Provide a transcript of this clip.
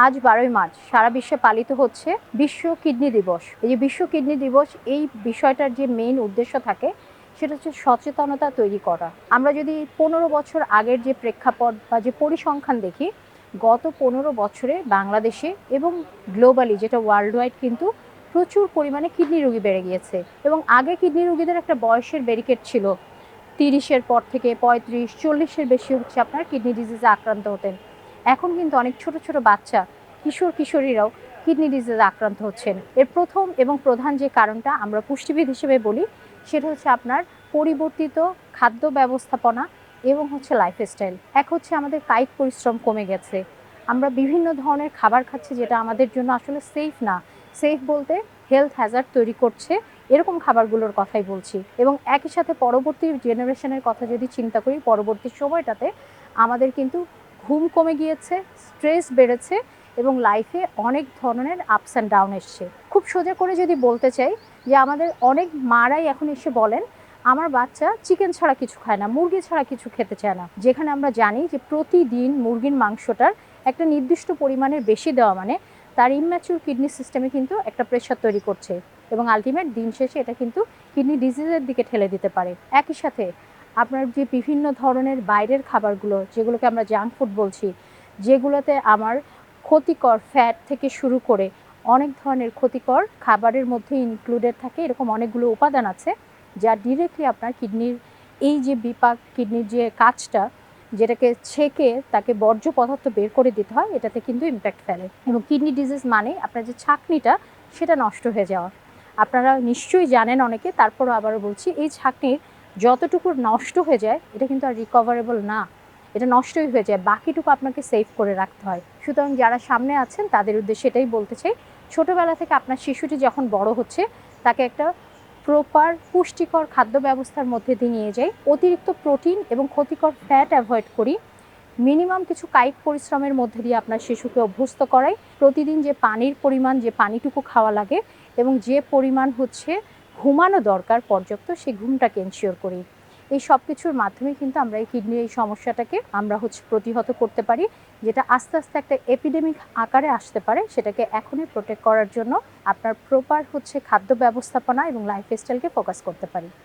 আজ 12ই মার্চ সারা বিশ্বে পালিত হচ্ছে বিশ্ব কিডনি দিবস। এই যে বিশ্ব কিডনি দিবস, এই বিষয়টার যে মেইন উদ্দেশ্য থাকে সেটা হচ্ছে সচেতনতা তৈরি করা। আমরা যদি 15 বছর আগের যে প্রেক্ষাপট বা যে পরিসংখ্যান দেখি, গত 15 বছরে বাংলাদেশে এবং গ্লোবালি যেটা ওয়ার্ল্ড ওয়াইড কিন্তু প্রচুর পরিমাণে কিডনি রোগী বেড়ে গিয়েছে। এবং আগে কিডনি রোগীদের একটা বয়সের ব্যারিকেড ছিল, 30-এর পর থেকে 35-40-এর বেশি হচ্ছে আপনার কিডনি ডিজিজে আক্রান্ত হতেন। এখন কিন্তু অনেক ছোট ছোট বাচ্চা, কিশোর কিশোরীরাও কিডনি ডিজিজে আক্রান্ত হচ্ছেন। এর প্রথম এবং প্রধান যে কারণটা আমরা পুষ্টিবিদ হিসেবে বলি, সেটা হচ্ছে আপনার পরিবর্তিত খাদ্য ব্যবস্থাপনা এবং হচ্ছে লাইফস্টাইল। এক হচ্ছে আমাদের কায়িক পরিশ্রম কমে গেছে, আমরা বিভিন্ন ধরনের খাবার খাচ্ছি যেটা আমাদের জন্য আসলে সেফ না। সেফ বলতে হেলথ হ্যাজার্ড তৈরি করছে, এরকম খাবারগুলোর কথাই বলছি। এবং একই সাথে পরবর্তী জেনারেশনের কথা যদি চিন্তা করি, পরবর্তী সময়টাতে আমাদের কিন্তু ঘুম কমে গিয়েছে, স্ট্রেস বেড়েছে এবং লাইফে অনেক ধরনের আপস অ্যান্ড ডাউন এসছে। খুব সোজা করে যদি বলতে চাই, যে আমাদের অনেক মারাই এখন এসে বলেন আমার বাচ্চা চিকেন ছাড়া কিছু খায় না, মুরগি ছাড়া কিছু খেতে চায় না। যেখানে আমরা জানি যে প্রতিদিন মুরগির মাংসটার একটা নির্দিষ্ট পরিমাণের বেশি দেওয়া মানে তার ইম্যাচুর কিডনি সিস্টেমে কিন্তু একটা প্রেশার তৈরি করছে এবং আলটিমেট দিন শেষে এটা কিন্তু কিডনি ডিজিজের দিকে ঠেলে দিতে পারে। একই সাথে আপনার যে বিভিন্ন ধরনের বাইরের খাবারগুলো, যেগুলোকে আমরা জাঙ্ক ফুড বলছি, যেগুলোতে আমার ক্ষতিকর ফ্যাট থেকে শুরু করে অনেক ধরনের ক্ষতিকর খাবারের মধ্যে ইনক্লুডেড থাকে, এরকম অনেকগুলো উপাদান আছে যা ডিরেক্টলি আপনার কিডনির এই যে বিপাক, কিডনির যে কাজটা, যেটাকে ছেঁকে তাকে বর্জ্য পদার্থ বের করে দিতে হয়, এটাতে কিন্তু ইম্প্যাক্ট ফেলে। এবং কিডনি ডিজিজ মানে আপনার যে ছাঁকনিটা সেটা নষ্ট হয়ে যাওয়া। আপনারা নিশ্চয়ই জানেন অনেকে, তারপরও আবারও বলছি, এই ছাঁকনির যতটুকু নষ্ট হয়ে যায় এটা কিন্তু আর রিকভারেবল না, এটা নষ্টই হয়ে যায়, বাকিটুকু আপনাকে সেভ করে রাখতে হয়। সুতরাং যারা সামনে আছেন তাদের উদ্দেশ্যে এটাই বলতে চাই, ছোটোবেলা থেকে আপনার শিশুটি যখন বড় হচ্ছে তাকে একটা প্রপার পুষ্টিকর খাদ্য ব্যবস্থার মধ্যে দিয়ে নিয়ে যাই, অতিরিক্ত প্রোটিন এবং ক্ষতিকর ফ্যাট অ্যাভয়েড করি, মিনিমাম কিছু কায়িক পরিশ্রমের মধ্যে দিয়ে আপনার শিশুকে অভ্যস্ত করাই, প্রতিদিন যে পানির পরিমাণ, যে পানিটুকু খাওয়া লাগে এবং যে পরিমাণ হচ্ছে ঘুমানো দরকার পর্যাপ্ত, সেই ঘুমটাকে এনশিওর করি। এই সব কিছুর মাধ্যমে কিন্তু আমরা এই কিডনির এই সমস্যাটাকে আমরা প্রতিহত করতে পারি, যেটা আস্তে আস্তে একটা এপিডেমিক আকারে আসতে পারে। সেটাকে এখনই প্রোটেক্ট করার জন্য আপনার প্রপার খাদ্য ব্যবস্থাপনা এবং লাইফস্টাইলকে ফোকাস করতে পারি।